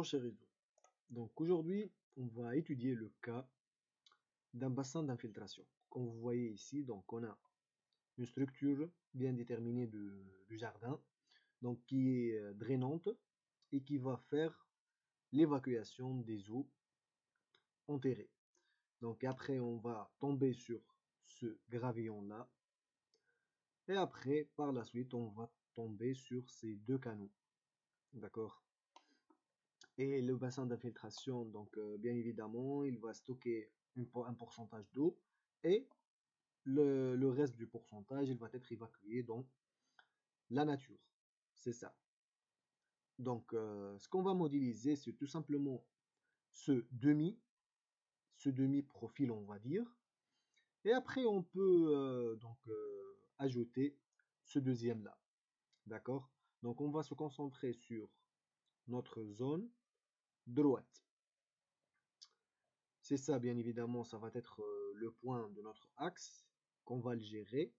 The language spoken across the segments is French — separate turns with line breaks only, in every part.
cher réseau. Donc aujourd'hui, on va étudier le cas d'un bassin d'infiltration. Comme vous voyez ici, donc on a une structure bien déterminée du jardin, donc qui est drainante et qui va faire l'évacuation des eaux enterrées. Donc après, on va tomber sur ce gravillon-là. Et après, par la suite, on va tomber sur ces deux canaux. D'accord? Et le bassin d'infiltration, donc bien évidemment, il va stocker un pourcentage d'eau et le reste du pourcentage, il va être évacué dans la nature. C'est ça. Donc, ce qu'on va modéliser, c'est tout simplement ce demi-profil, on va dire. Et après, on peut ajouter ce deuxième-là. D'accord? Donc, on va se concentrer sur notre zone droite. C'est ça, bien évidemment, ça va être le point de notre axe qu'on va le gérer,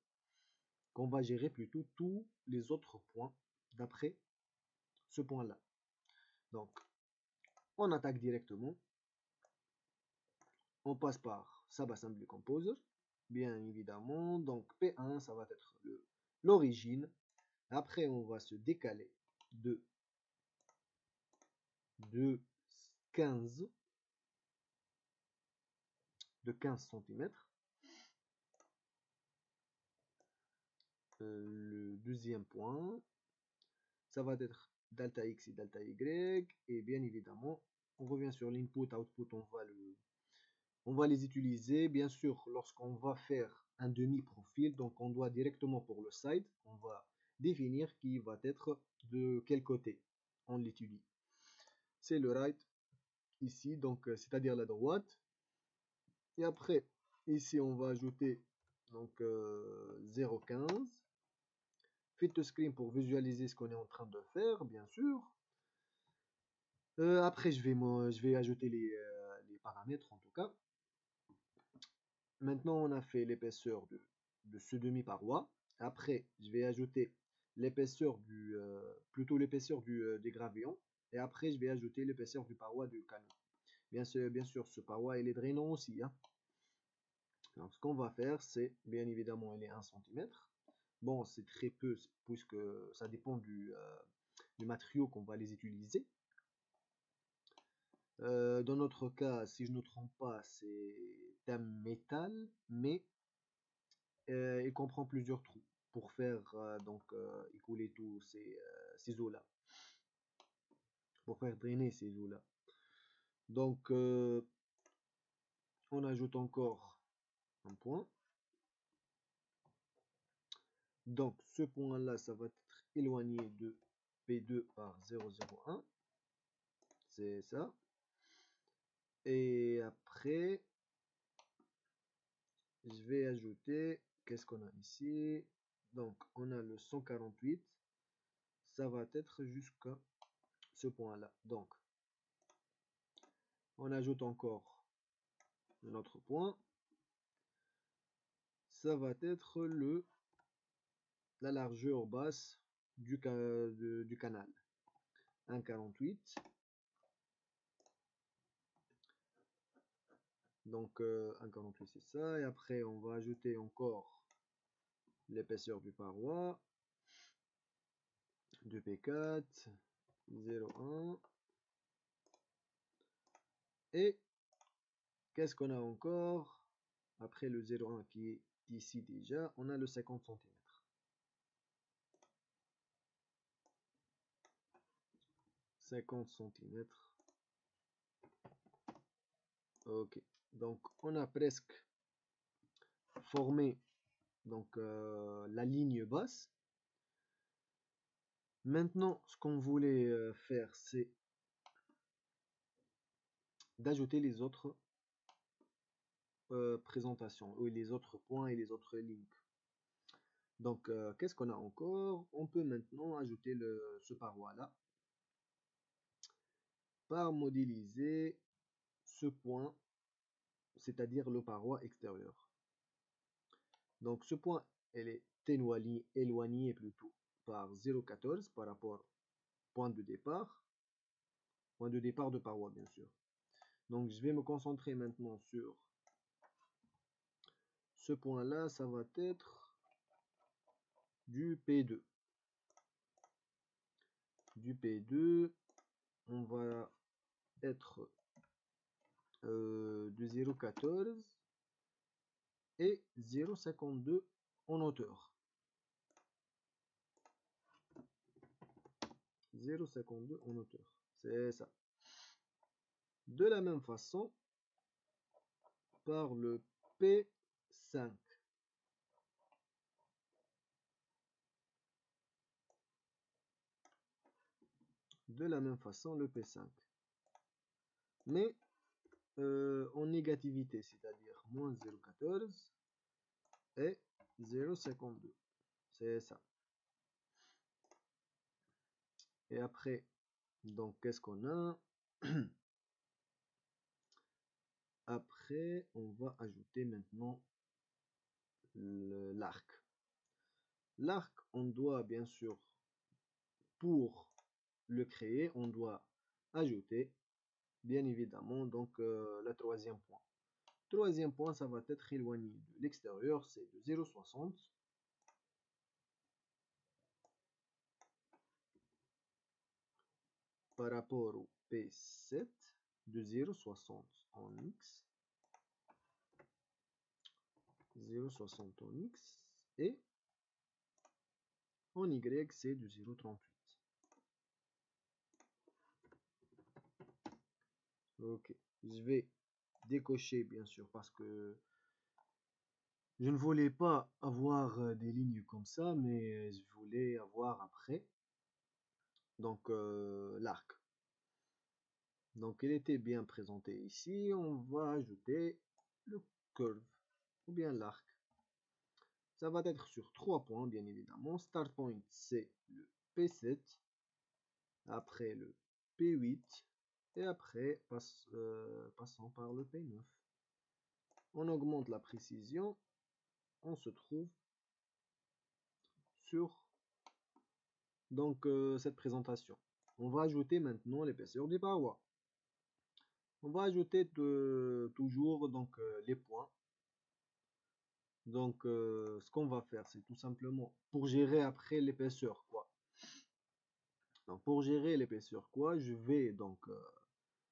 qu'on va gérer plutôt tous les autres points d'après ce point-là. Donc, on attaque directement, on passe par subassembly composer, bien évidemment. Donc, P1, ça va être l'origine. Après, on va se décaler de 15 cm. Le deuxième point, ça va être delta x et delta y. Et bien évidemment, on revient sur l'input, output, on va les utiliser. Bien sûr, lorsqu'on va faire un demi-profil, donc on doit directement pour le side, on va définir qui va être de quel côté on l'étudie. C'est le right ici, donc c'est-à-dire la droite. Et après, ici, on va ajouter donc 0,15. Fit to screen pour visualiser ce qu'on est en train de faire, bien sûr. Après, je vais ajouter les paramètres en tout cas. Maintenant, on a fait l'épaisseur de ce demi-paroi. Après, je vais ajouter l'épaisseur plutôt l'épaisseur des gravillons. Et après, je vais ajouter l'épaisseur du paroi du canot. Bien sûr, ce paroi, il est drainant aussi. Hein. Donc, ce qu'on va faire, c'est, bien évidemment, il est 1 cm. Bon, c'est très peu, puisque ça dépend du matériau qu'on va les utiliser. Dans notre cas, si je ne me trompe pas, c'est un métal, mais il comprend plusieurs trous pour faire écouler tous ces eaux-là, pour faire drainer ces eaux-là. Donc, on ajoute encore un point. Donc, ce point-là, ça va être éloigné de P2 par 0,01. C'est ça. Et après, je vais ajouter, qu'est-ce qu'on a ici? Donc, on a le 148. Ça va être jusqu'à ce point-là. Donc, on ajoute encore un autre point. Ça va être la largeur basse du canal. 1,48. Donc, 1,48 c'est ça. Et après, on va ajouter encore l'épaisseur du paroi. 2P4, 0,1. Et qu'est-ce qu'on a encore? Après le 0,1 qui est ici déjà, on a le 50 cm. 50 cm. Ok. Donc, on a presque formé la ligne basse. Maintenant, ce qu'on voulait faire, c'est d'ajouter les autres présentations, ou les autres points et les autres lignes. Donc, qu'est-ce qu'on a encore? On peut maintenant ajouter ce paroi-là par modéliser ce point, c'est-à-dire le paroi extérieur. Donc, ce point, elle est éloigné plutôt par 0,14 par rapport au point de départ. point de départ de paroi bien sûr. Donc je vais me concentrer maintenant sur ce point-là, ça va être du P2. Du P2, on va être de 0,14 et 0,52 en hauteur. 0,52 en hauteur, c'est ça. De la même façon, par le P5. De la même façon, le P5. Mais en négativité, c'est-à-dire moins 0,14 et 0,52. C'est ça. Et après, donc qu'est-ce qu'on a? Après, on va ajouter maintenant l'arc. L'arc, on doit bien sûr, pour le créer, on doit ajouter, bien évidemment, donc le troisième point. Troisième point, ça va être éloigné de l'extérieur, c'est de 0,60 par rapport au P7 de 0,60 en X, 0,60 en X, et en Y, c'est de 0,38. Ok, je vais décocher bien sûr parce que je ne voulais pas avoir des lignes comme ça, mais je voulais avoir après donc l'arc. Donc il était bien présenté ici. On va ajouter le curve ou bien l'arc. Ça va être sur 3 points bien évidemment. Start point c'est le P7, après le P8 et après passant par le P9. On augmente la précision. On se trouve sur donc cette présentation. On va ajouter maintenant l'épaisseur des parois. On va ajouter toujours donc les points. Donc ce qu'on va faire, c'est tout simplement pour gérer après l'épaisseur quoi. Donc pour gérer l'épaisseur quoi, je vais donc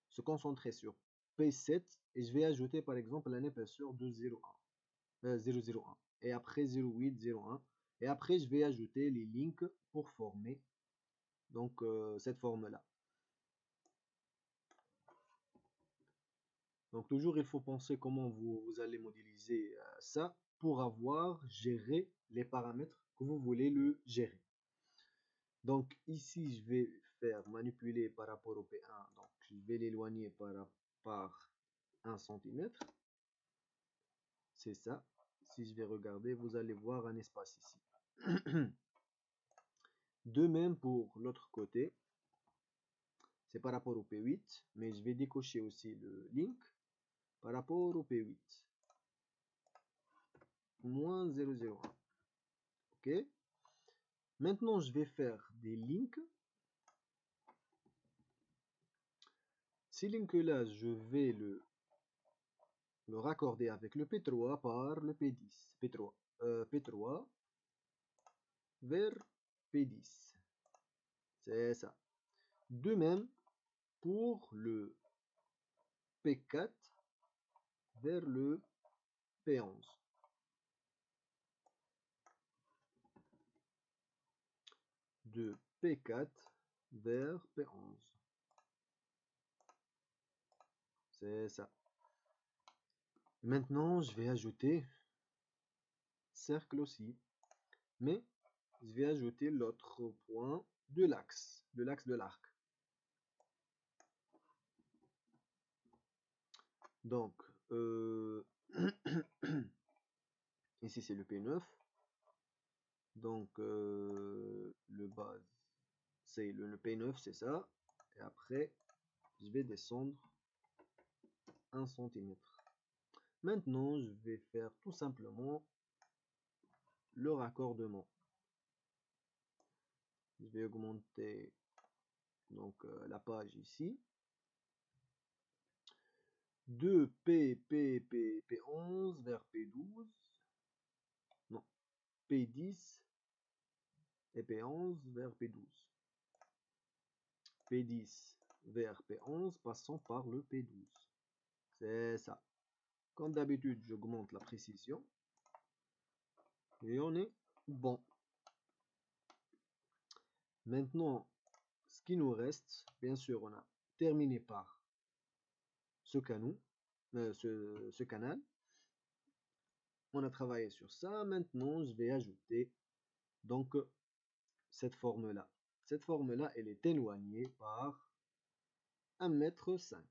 se concentrer sur P7 et je vais ajouter par exemple une épaisseur de 0,1 et après 0,8, 0,1 et après je vais ajouter les links pour former donc cette forme là. Donc toujours il faut penser comment vous allez modéliser ça pour avoir géré les paramètres que vous voulez le gérer. Donc ici je vais faire manipuler par rapport au P1, donc je vais l'éloigner par 1 cm. C'est ça. Si je vais regarder, vous allez voir un espace ici. De même pour l'autre côté, c'est par rapport au P8, mais je vais décocher aussi le link par rapport au P8. Moins 0,01. Ok. Maintenant, je vais faire des links. Ces links-là, je vais le raccorder avec le P3 par le P10. P3 vers P10. C'est ça. De même pour le P4 vers le P11. De P4 vers P11. C'est ça. Maintenant, je vais ajouter cercle aussi. Mais je vais ajouter l'autre point de l'axe de l'arc. Donc, ici c'est le P9. Donc, le base, c'est le P9, c'est ça. Et après, je vais descendre 1 cm. Maintenant, je vais faire tout simplement le raccordement. Je vais augmenter donc la page ici. de P11 vers P12, non, P10 et P11 vers P12. P10 vers P11 passant par le P12. C'est ça. Comme d'habitude, j'augmente la précision. Et on est bon. Maintenant, ce qui nous reste, bien sûr, on a terminé par ce canal. On a travaillé sur ça. Maintenant, je vais ajouter donc cette forme-là. Cette forme-là, elle est éloignée par 1,5 m.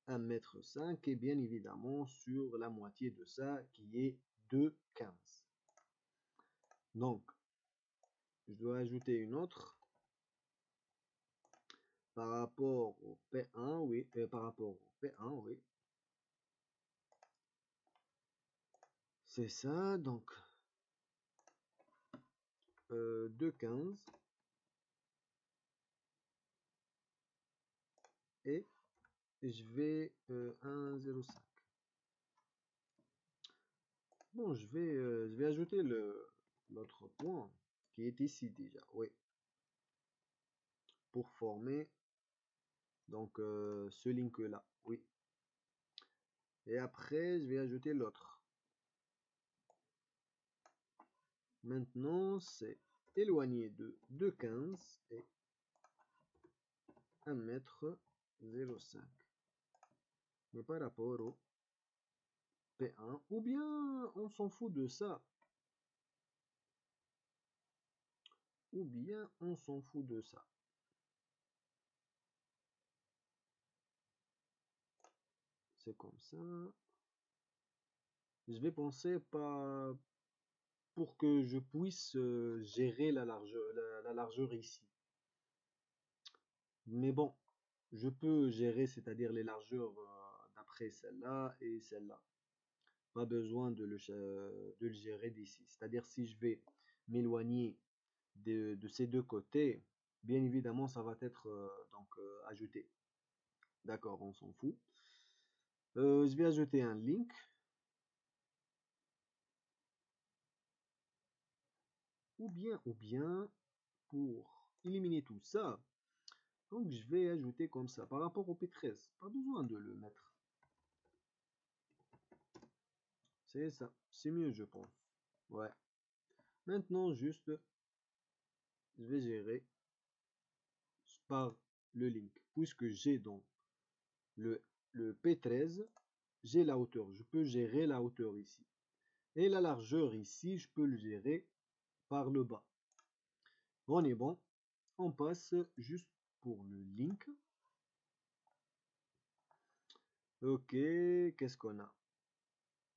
1,5 m et bien évidemment sur la moitié de ça qui est 2,15 m. Donc, je dois ajouter une autre par rapport au P1, oui, par rapport au P1, oui. C'est ça, donc 2,15 et je vais 1,05. Bon, je vais ajouter l'autre point qui est ici déjà, oui, pour former donc ce link là, oui. Et après, je vais ajouter l'autre. Maintenant, c'est éloigné de 2,15 et 1,05 m. Mais par rapport au P1, ou bien on s'en fout de ça. Ou bien on s'en fout de ça. C'est comme ça. Je vais penser pas pour que je puisse gérer la largeur ici. Mais bon, je peux gérer, c'est-à-dire les largeurs d'après celle-là et celle-là. Pas besoin de le gérer d'ici. C'est-à-dire si je vais m'éloigner de ces deux côtés, bien évidemment, ça va être donc ajouté. D'accord, on s'en fout. Je vais ajouter un link. Ou bien, pour éliminer tout ça, donc je vais ajouter comme ça. Par rapport au P13, pas besoin de le mettre. C'est ça, c'est mieux je pense. Ouais. Maintenant, juste, je vais gérer par le link. Puisque j'ai donc le P13, j'ai la hauteur. Je peux gérer la hauteur ici. Et la largeur ici, je peux le gérer par le bas. On est bon. On passe juste pour le link. Ok, qu'est-ce qu'on a?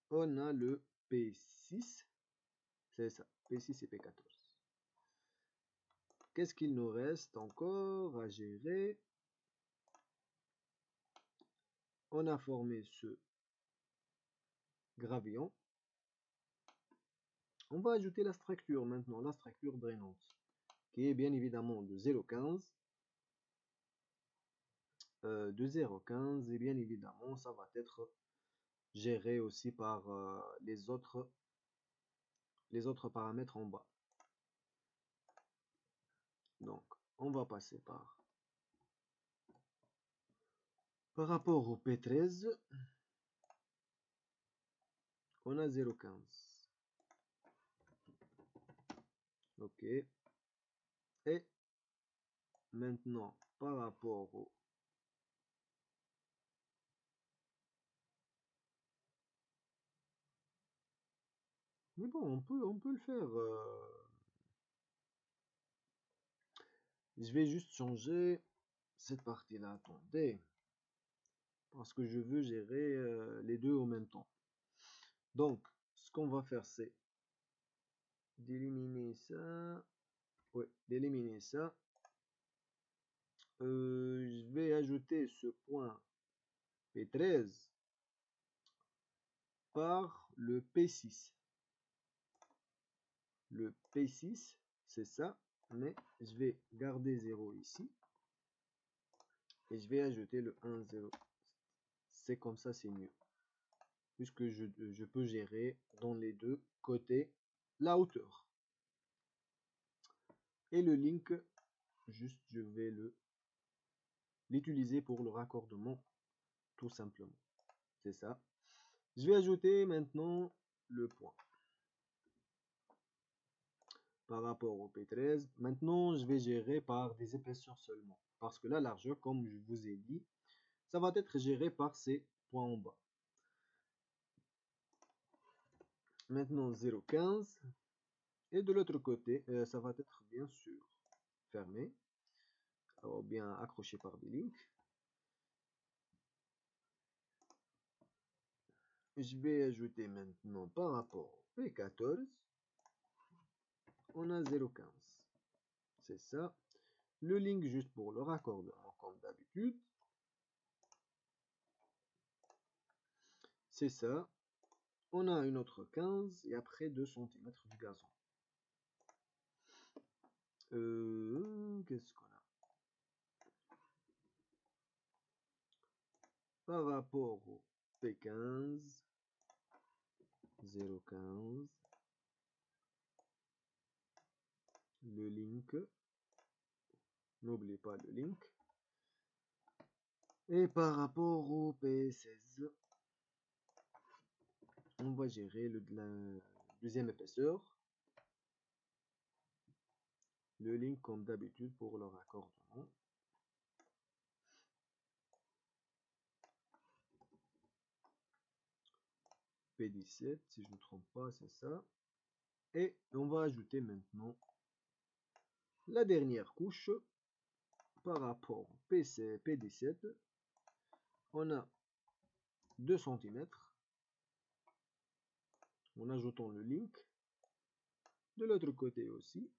On a le P6. C'est ça, P6 et P14. Qu'est-ce qu'il nous reste encore à gérer? On a formé ce gravillon. On va ajouter la structure maintenant, la structure drainante, qui est bien évidemment de 0,15. De 0,15 et bien évidemment ça va être géré aussi par les autres paramètres en bas. Donc on va passer par rapport au P13, on a 0,15. Ok. Et maintenant par rapport au mais bon, on peut le faire. Je vais juste changer cette partie-là. Attendez. Parce que je veux gérer les deux en même temps. Donc, ce qu'on va faire, c'est d'éliminer ça. Ouais, d'éliminer ça. Je vais ajouter ce point P13 par le P6. Le P6, c'est ça, mais je vais garder 0 ici. et je vais ajouter le 1, 0. C'est comme ça, c'est mieux. Puisque je peux gérer dans les deux côtés la hauteur. Et le link, juste je vais l'utiliser pour le raccordement, tout simplement. C'est ça. Je vais ajouter maintenant le point. Par rapport au P13, maintenant je vais gérer par des épaisseurs seulement. Parce que la largeur, comme je vous ai dit, ça va être géré par ces points en bas. Maintenant 0,15. Et de l'autre côté, ça va être bien sûr fermé, ou bien accroché par des links. Je vais ajouter maintenant par rapport au P14, on a 0,15. C'est ça. Le link juste pour le raccordement comme d'habitude. C'est ça. On a une autre 15 et après 2 cm du gazon. Qu'est-ce qu'on a? Par rapport au P15, 0,15. Le link. N'oubliez pas le link. Et par rapport au P16, on va gérer la deuxième épaisseur. Le link comme d'habitude pour le raccordement. P17, si je ne me trompe pas, c'est ça. Et on va ajouter maintenant la dernière couche par rapport au P17. On a 2 cm en ajoutant le link. De l'autre côté aussi,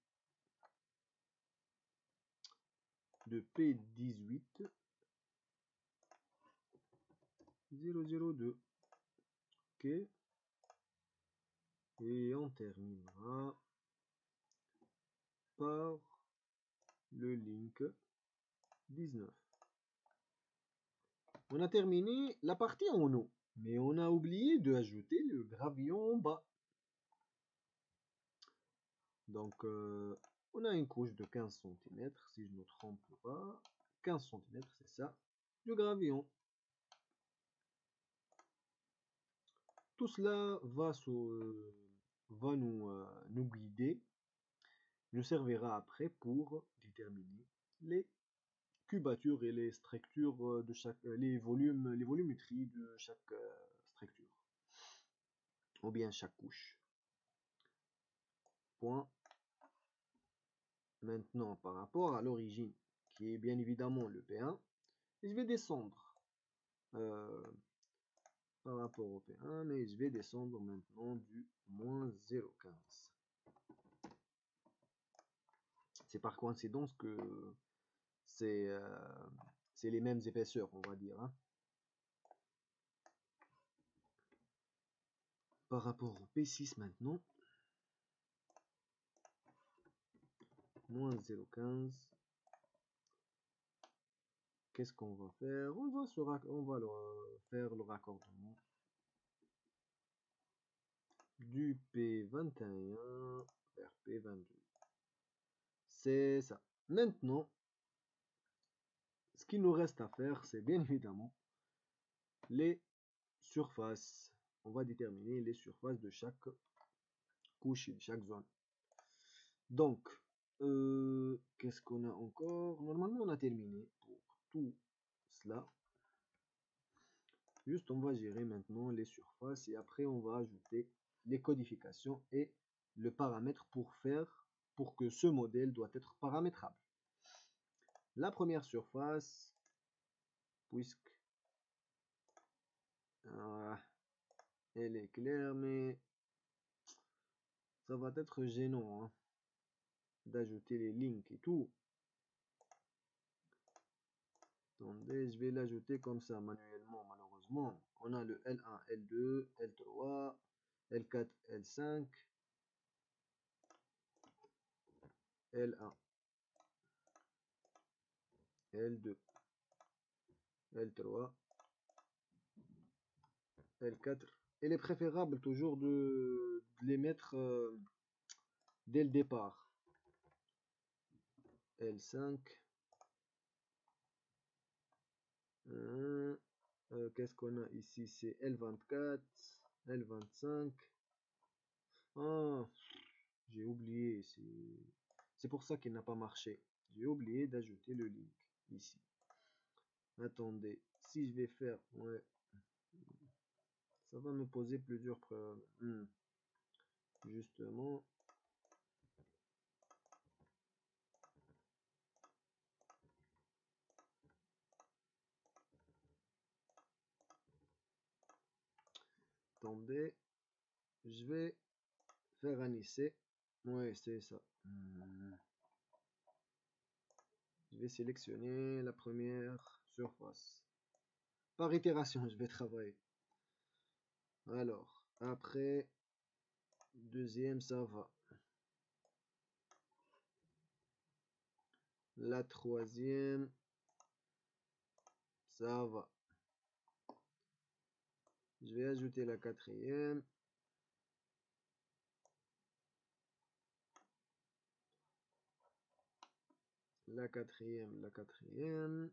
de P18 002. Ok. Et on terminera par le link 19. On a terminé la partie en haut, mais on a oublié d'ajouter le gravillon en bas. Donc, on a une couche de 15 cm, si je ne me trompe pas. 15 cm, c'est ça, de gravillon. Tout cela va nous guider, nous servira après pour déterminer les cubatures et les structures de chaque, les volumétries de chaque structure, ou bien chaque couche. Point. Maintenant, par rapport à l'origine, qui est bien évidemment le P1, je vais descendre par rapport au P1, mais je vais descendre maintenant du moins 0,15. C'est par coïncidence que c'est les mêmes épaisseurs, on va dire. Hein. Par rapport au P6 maintenant, moins 0,15. Qu'est-ce qu'on va faire? On va faire le raccordement du P21 vers P22. C'est ça. Maintenant, ce qu'il nous reste à faire, c'est bien évidemment les surfaces. On va déterminer les surfaces de chaque couche et de chaque zone. Donc, qu'est-ce qu'on a encore? Normalement, on a terminé pour tout cela. Juste, on va gérer maintenant les surfaces et après, on va ajouter les codifications et le paramètre pour que ce modèle doit être paramétrable. La première surface, puisque elle est claire, mais ça va être gênant hein, d'ajouter les links et tout. Attendez, je vais l'ajouter comme ça manuellement, malheureusement. On a le L1, L2, L3, L4, L5, L1, L2, L3, L4. Il est préférable toujours de les mettre dès le départ. L5. Qu'est-ce qu'on a ici? C'est L24, L25. Ah, j'ai oublié. C'est pour ça qu'il n'a pas marché. J'ai oublié d'ajouter le link ici. Attendez, si je vais faire... Ouais, ça va me poser plusieurs problèmes. Justement. Attendez. Je vais faire un essai. Ouais, c'est ça. Je vais sélectionner la première surface. Par itération, je vais travailler. Alors, après, deuxième, ça va. La troisième, ça va. Je vais ajouter la quatrième. La quatrième, la quatrième.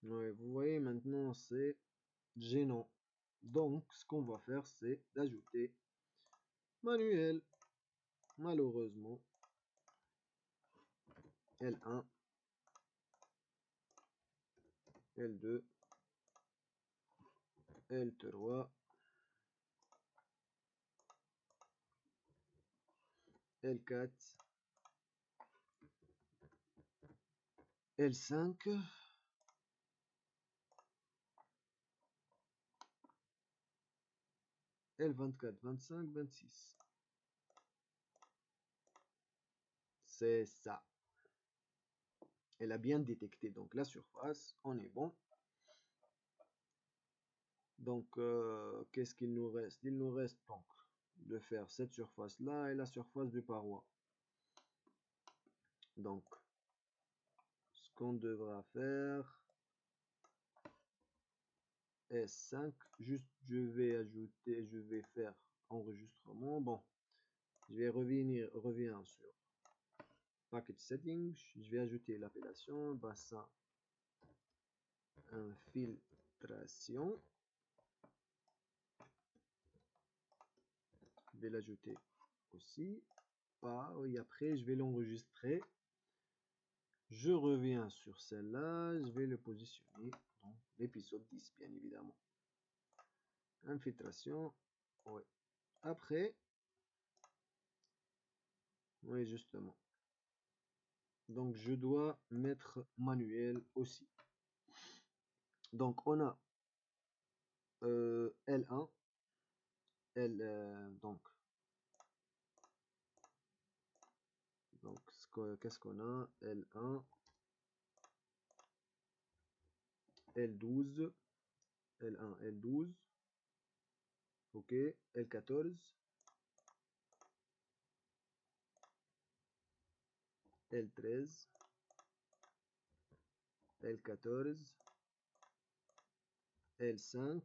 Ouais, vous voyez maintenant, c'est gênant. Donc, ce qu'on va faire, c'est d'ajouter manuel. Malheureusement, L1, L2, L3, L4, L5, L24, 25, 26. C'est ça. Elle a bien détecté donc la surface, on est bon. Donc, qu'est-ce qu'il nous reste? Il nous reste donc de faire cette surface-là et la surface de paroi. Donc, ce qu'on devra faire, S5, juste je vais ajouter, je vais faire enregistrement. Bon, je vais revenir sur Package Settings, je vais ajouter l'appellation bassin infiltration. Je vais l'ajouter aussi. Et après, je vais l'enregistrer. Je reviens sur celle-là. Je vais le positionner dans l'épisode 10, bien évidemment. Infiltration. Ouais. Après, oui, justement. Donc, je dois mettre manuel aussi. Donc, on a L1. Donc, qu'est-ce qu'on a? L1, L12, L1, L12, ok, L14, L13, L14, L5.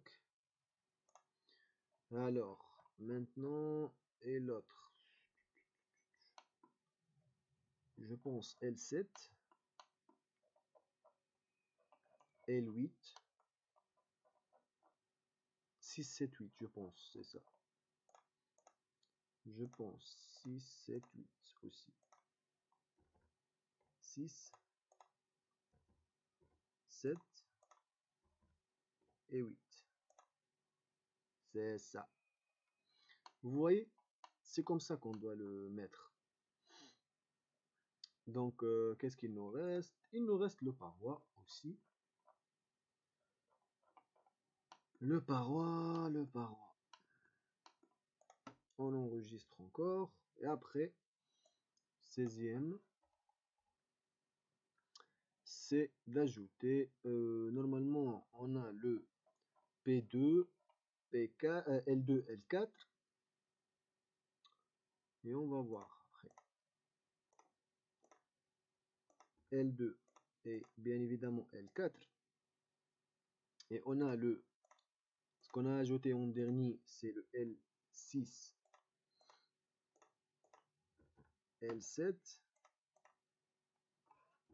Alors, maintenant, et l'autre, je pense L7, L8, 6, 7, 8, je pense, c'est ça. Je pense 6, 7, 8 aussi. 6, 7 et 8. C'est ça. Vous voyez, c'est comme ça qu'on doit le mettre. Donc, qu'est-ce qu'il nous reste? Il nous reste le paroi aussi. Le paroi, le paroi. On enregistre encore. Et après, 16e, c'est d'ajouter. Normalement, on a le P2, P4, L2, L4. Et on va voir après. L2, et bien évidemment L4. Et on a ce qu'on a ajouté en dernier, c'est le L6, L7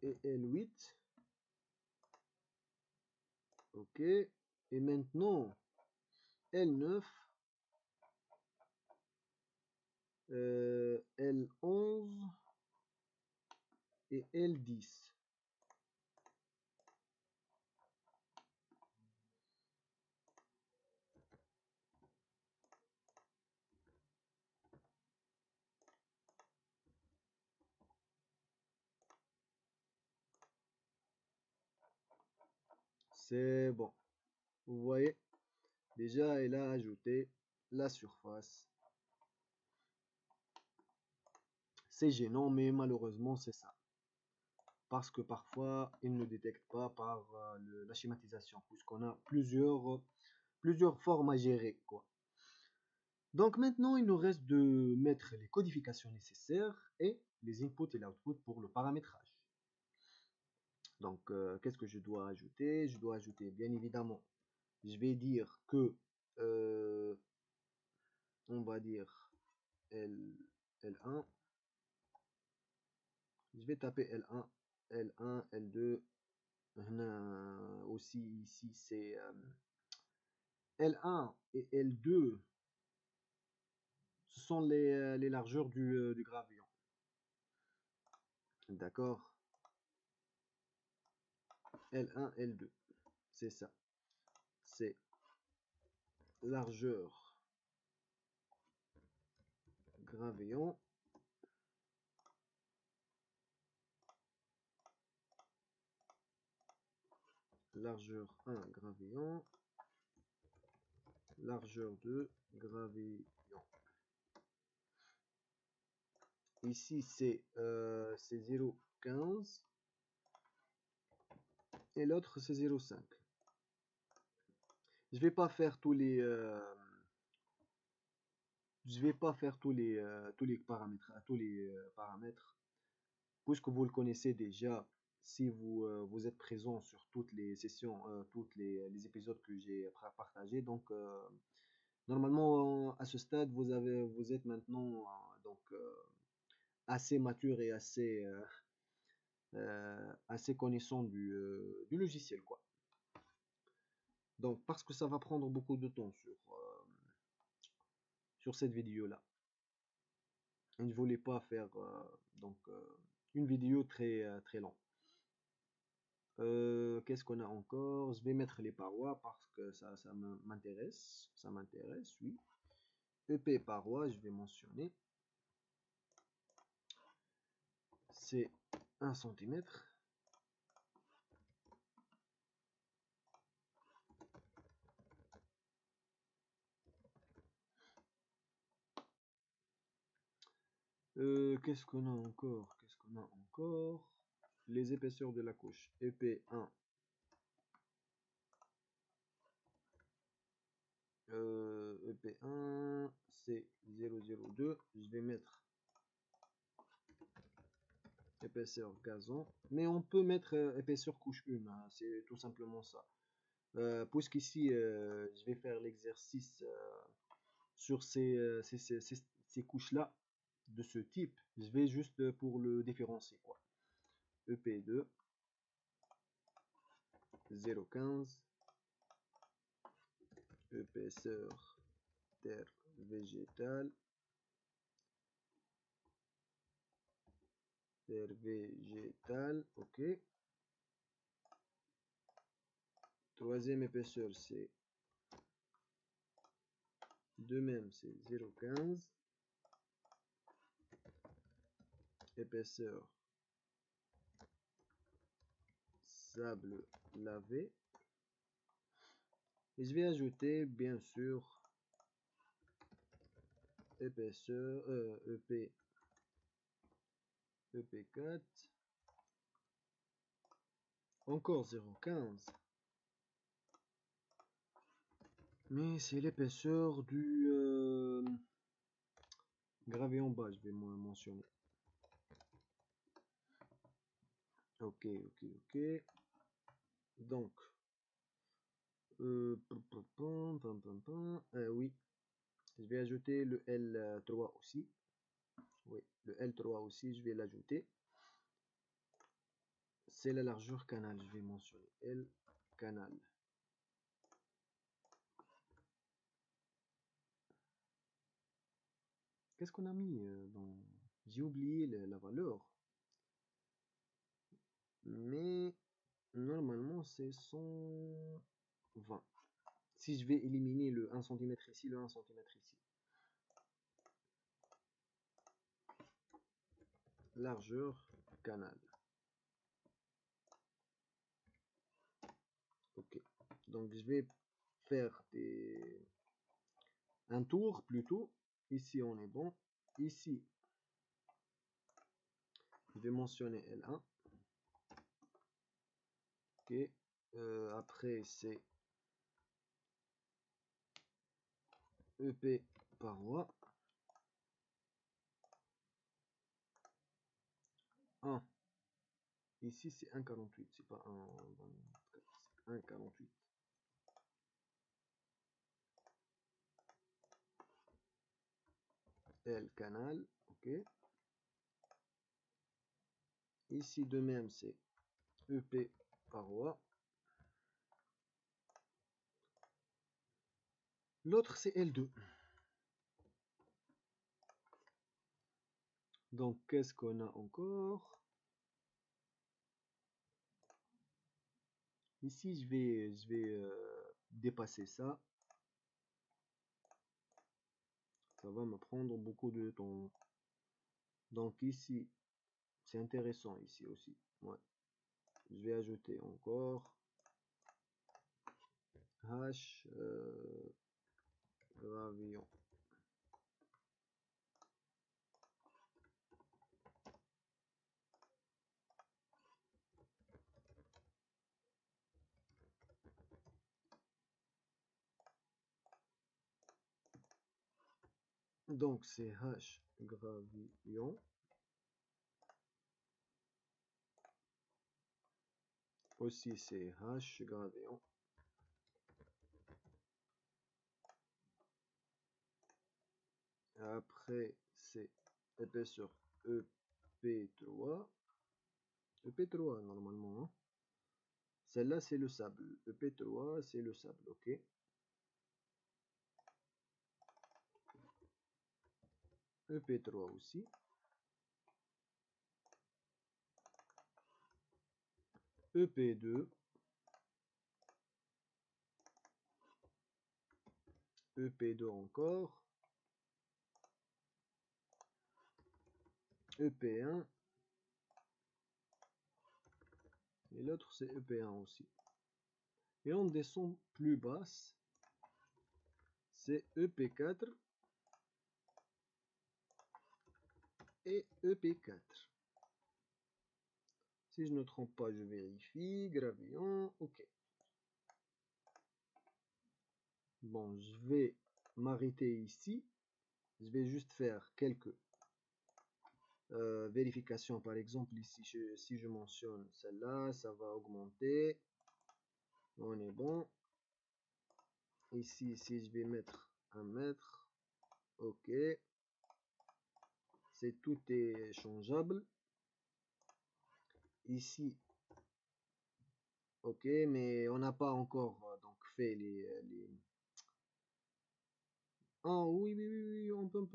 et L8. Ok. Et maintenant, L9, L11 et L10. C'est bon. Vous voyez, déjà, elle a ajouté la surface. C'est gênant, mais malheureusement, c'est ça. Parce que parfois, il ne détecte pas par la schématisation, puisqu'on a plusieurs formes à gérer, quoi. Donc maintenant, il nous reste de mettre les codifications nécessaires et les inputs et l'output pour le paramétrage. Donc, qu'est-ce que je dois ajouter? Je dois ajouter, bien évidemment, je vais dire que, euh, on va dire L, L1, je vais taper L1, L1, L2, aussi ici c'est L1 et L2, ce sont les largeurs du gravillon. D'accord? L1, L2, c'est ça. C'est largeur gravillon, largeur 1 gravillon, largeur 2 gravillon. Ici c'est 0,15 et l'autre c'est 0,5. Je vais pas faire tous les paramètres puisque vous le connaissez déjà. Si vous êtes présent sur toutes les sessions, tous les épisodes que j'ai partagés, donc normalement à ce stade vous êtes maintenant donc assez mature et assez connaissant du logiciel, quoi. Donc parce que ça va prendre beaucoup de temps sur cette vidéo là. Je ne voulais pas faire donc une vidéo très longue. Qu'est-ce qu'on a encore? Je vais mettre les parois parce que ça m'intéresse. Ça m'intéresse, oui. EP paroi, je vais mentionner. C'est 1 cm. Qu'est-ce qu'on a encore? Qu'est-ce qu'on a encore? Les épaisseurs de la couche. EP1. EP1, c'est 0,02. Je vais mettre épaisseur gazon. Mais on peut mettre épaisseur couche 1. Hein, c'est tout simplement ça. Puisqu'ici, je vais faire l'exercice sur ces couches-là de ce type. Je vais juste pour le différencier, quoi. EP2, 0,15, épaisseur terre végétale, ok. Troisième épaisseur, c'est de même, c'est 0,15. Épaisseur sable lavé. Et je vais ajouter, bien sûr, épaisseur EP4. Encore 0,15. Mais c'est l'épaisseur du gravé en bas, je vais mentionner. Ok, ok, ok. Donc, oui, je vais ajouter le L3 aussi. Oui, le L3 aussi, je vais l'ajouter. C'est la largeur canal, je vais mentionner L canal. Qu'est-ce qu'on a mis dans... J'ai oublié la valeur. Mais normalement, c'est 120. Si je vais éliminer le 1 cm ici, le 1 cm ici. Largeur canal. Ok. Donc, je vais faire un tour plutôt. Ici, on est bon. Ici, je vais mentionner L1. Ok. Après, c'est EP paroi. 1. Ici, c'est 1,48. C'est pas 1,24. C'est 1,48. L canal. Ok. Ici, de même, c'est EP paroi. L'autre, c'est L2. Donc, qu'est-ce qu'on a encore? Ici, je vais dépasser ça. Ça va me prendre beaucoup de temps. Donc, ici, c'est intéressant ici aussi. Ouais. Je vais ajouter encore H gravillon. Donc, c'est H gravillon. Aussi, c'est H gravillon. Après, c'est épaisseur EP3. EP3, normalement. Hein. Celle-là, c'est le sable. EP3, c'est le sable. OK. EP3 aussi. EP2. EP2 encore. EP1. Et l'autre, c'est EP1 aussi. Et on descend plus basse. C'est EP4 et EP4. Si je ne trompe pas, je vérifie. Gravillon, ok. Bon, je vais m'arrêter ici. Je vais juste faire quelques vérifications. Par exemple, ici, si je mentionne celle-là, ça va augmenter. On est bon. Ici, si je vais mettre 1 mètre, ok. C'est tout est changeable. Ici, ok, mais on n'a pas encore donc fait Ah oui, oui, oui, oui, on peut.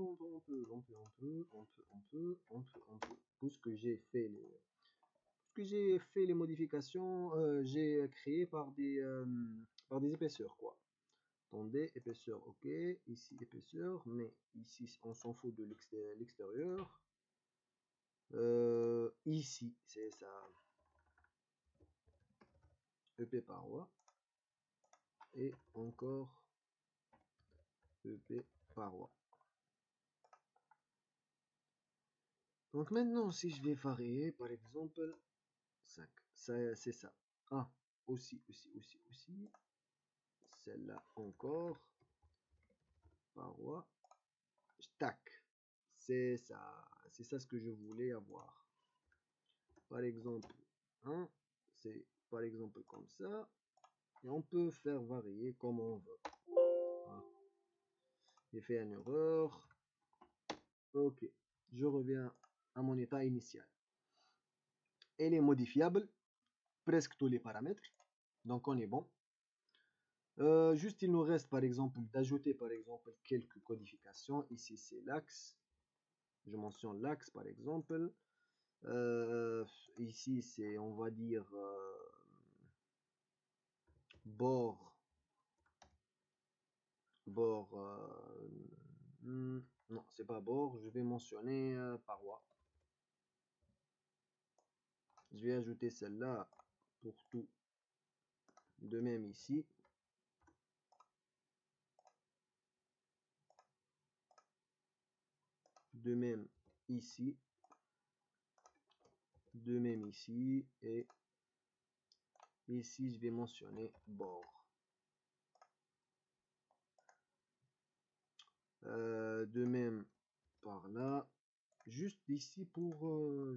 Puisque j'ai fait les modifications, j'ai créé par des épaisseurs, quoi. Attendez, épaisseur, ok. Ici, épaisseur, mais ici, on s'en fout de l'extérieur. Ici, c'est ça. EP paroi. Et encore EP paroi. Donc maintenant, si je vais varier, par exemple, 5, c'est ça. Ah, aussi. Celle-là encore. Paroi. Tac. C'est ça. C'est ça ce que je voulais avoir. Par exemple, hein. C'est par exemple comme ça. Et on peut faire varier comme on veut. Voilà. J'ai fait une erreur. Ok. Je reviens à mon état initial. Elle est modifiable. Presque tous les paramètres. Donc on est bon. Juste il nous reste par exemple d'ajouter par exemple quelques codifications. Ici c'est l'axe. Je mentionne l'axe par exemple. Ici c'est on va dire bord. Bord. Non, c'est pas bord. Je vais mentionner paroi. Je vais ajouter celle-là pour tout. De même ici. De même ici. De même ici. Et ici, je vais mentionner bord. De même par là. Juste ici pour...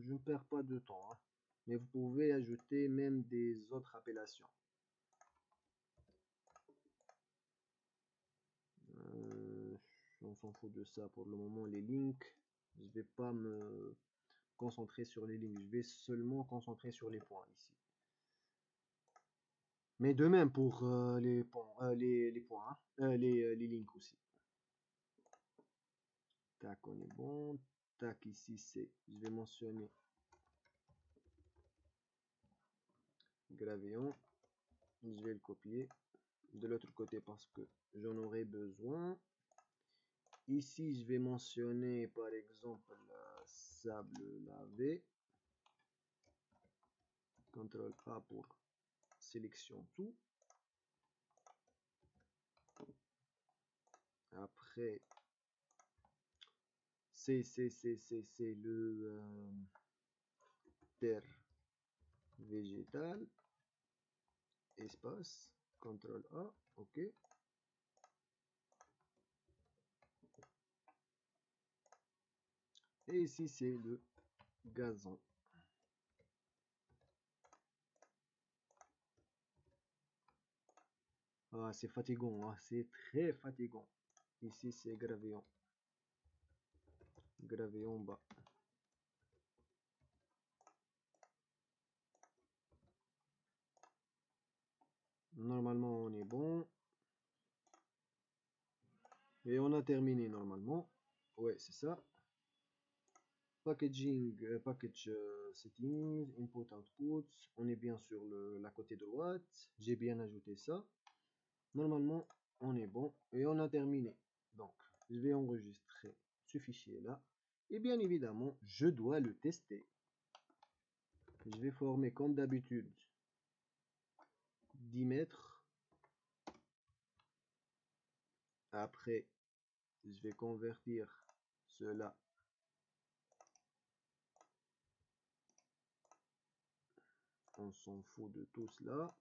je ne perds pas de temps. Hein. Mais vous pouvez ajouter même des autres appellations. On s'en fout de ça pour le moment. Les links, je vais pas me concentrer sur les lignes. Je vais seulement concentrer sur les points ici. Mais de même pour les points, les points, hein. Les links aussi. Tac, on est bon. Tac, ici c'est, je vais mentionner Gravéon. Je vais le copier de l'autre côté parce que j'en aurai besoin. Ici, je vais mentionner par exemple sable lavé. CTRL A pour sélection tout. Après, c'est le terre végétale. Espace. CTRL A. OK. Et ici, c'est le gazon. Ah, c'est fatigant, hein. C'est très fatigant. Ici, c'est Gravéon. Gravéon bas. Normalement, on est bon. Et on a terminé normalement. Ouais, c'est ça. Packaging, package settings, input output. On est bien sur la côté droite. J'ai bien ajouté ça. Normalement, on est bon. Et on a terminé. Donc, je vais enregistrer ce fichier là. Et bien évidemment, je dois le tester. Je vais former comme d'habitude 10 mètres. Après, je vais convertir cela on s'en fout de tout cela.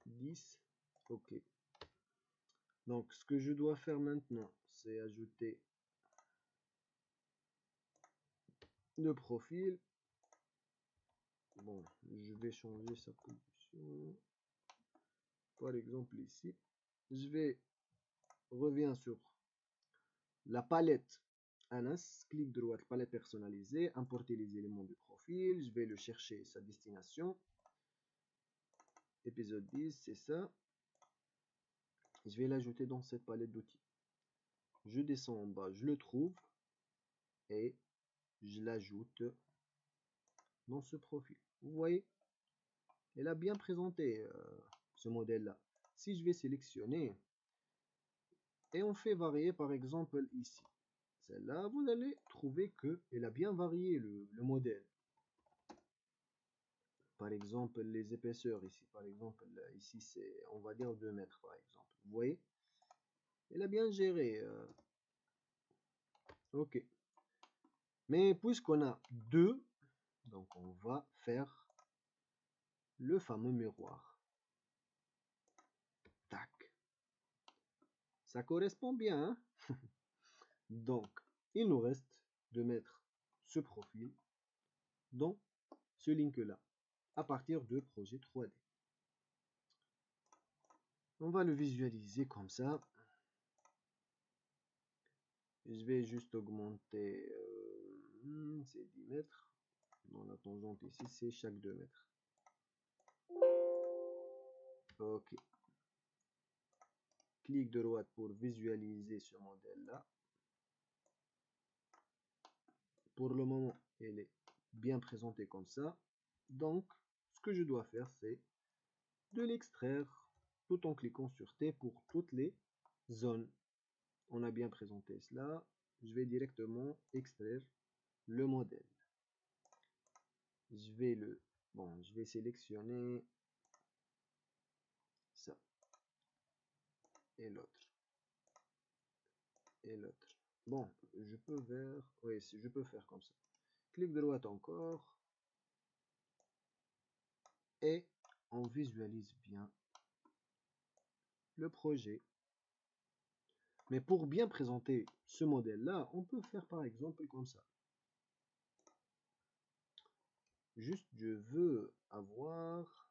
10. OK. Donc, ce que je dois faire maintenant, c'est ajouter le profil. Bon, je vais changer sa position. Par exemple, ici. Je vais revenir sur la palette Anas, clic droit, palette personnalisée, importer les éléments du profil. Je vais le chercher sa destination. Épisode 10, c'est ça. Je vais l'ajouter dans cette palette d'outils. Je descends en bas, je le trouve et je l'ajoute dans ce profil. Vous voyez, elle a bien présenté ce modèle-là. Si je vais sélectionner et on fait varier par exemple ici, celle-là, vous allez trouver qu'elle a bien varié le modèle. Par exemple, les épaisseurs ici, par exemple, ici c'est, on va dire 2 mètres par exemple. Vous voyez, elle a bien géré. Ok. Mais puisqu'on a deux, donc on va faire le fameux miroir. Tac. Ça correspond bien, hein. Donc, il nous reste de mettre ce profil dans ce link-là, à partir de projet 3D. On va le visualiser comme ça. Je vais juste augmenter, c'est 10 mètres. Dans la tangente ici, c'est chaque 2 mètres. Ok. Clic de droite pour visualiser ce modèle-là. Pour le moment, elle est bien présentée comme ça. Donc, ce que je dois faire, c'est de l'extraire tout en cliquant sur T pour toutes les zones. On a bien présenté cela. Je vais directement extraire le modèle. Je vais sélectionner ça et l'autre et l'autre. Bon, je peux faire, oui, je peux faire comme ça. Clic de droite encore et on visualise bien le projet. Mais pour bien présenter ce modèle-là, on peut faire par exemple comme ça. Juste, je veux avoir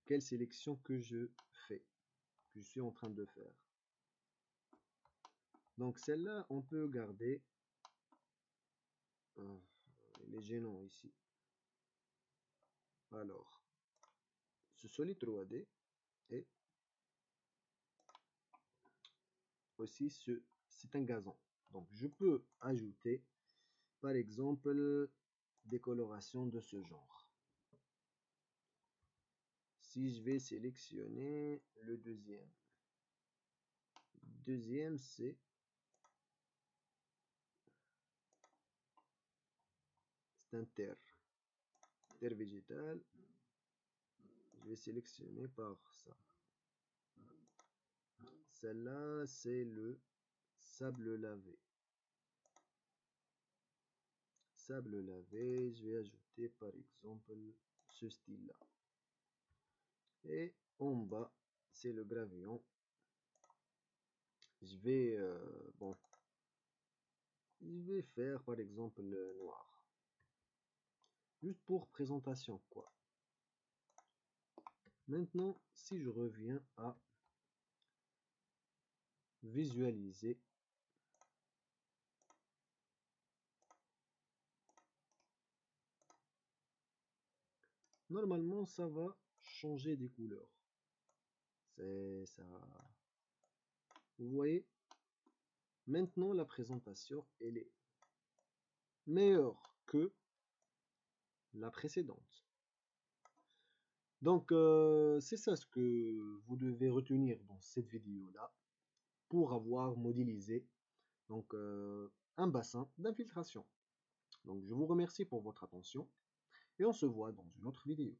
quelle sélection que je fais, que je suis en train de faire. Donc celle-là, on peut garder. Il est gênant ici. Alors, ce solide 3D et aussi c'est un gazon. Donc je peux ajouter par exemple des colorations de ce genre. Si je vais sélectionner le deuxième c'est un terre végétale. Je vais sélectionner par ça. Celle-là, c'est le sable lavé. Sable lavé, je vais ajouter par exemple ce style-là. Et en bas, c'est le gravillon. Je vais, je vais faire par exemple le noir. Juste pour présentation, quoi. Maintenant, si je reviens à visualiser, normalement, ça va changer des couleurs. C'est ça. Vous voyez, maintenant la présentation, elle est meilleure que la précédente. Donc, c'est ça ce que vous devez retenir dans cette vidéo-là pour avoir modélisé donc, un bassin d'infiltration. Donc, je vous remercie pour votre attention et on se voit dans une autre vidéo.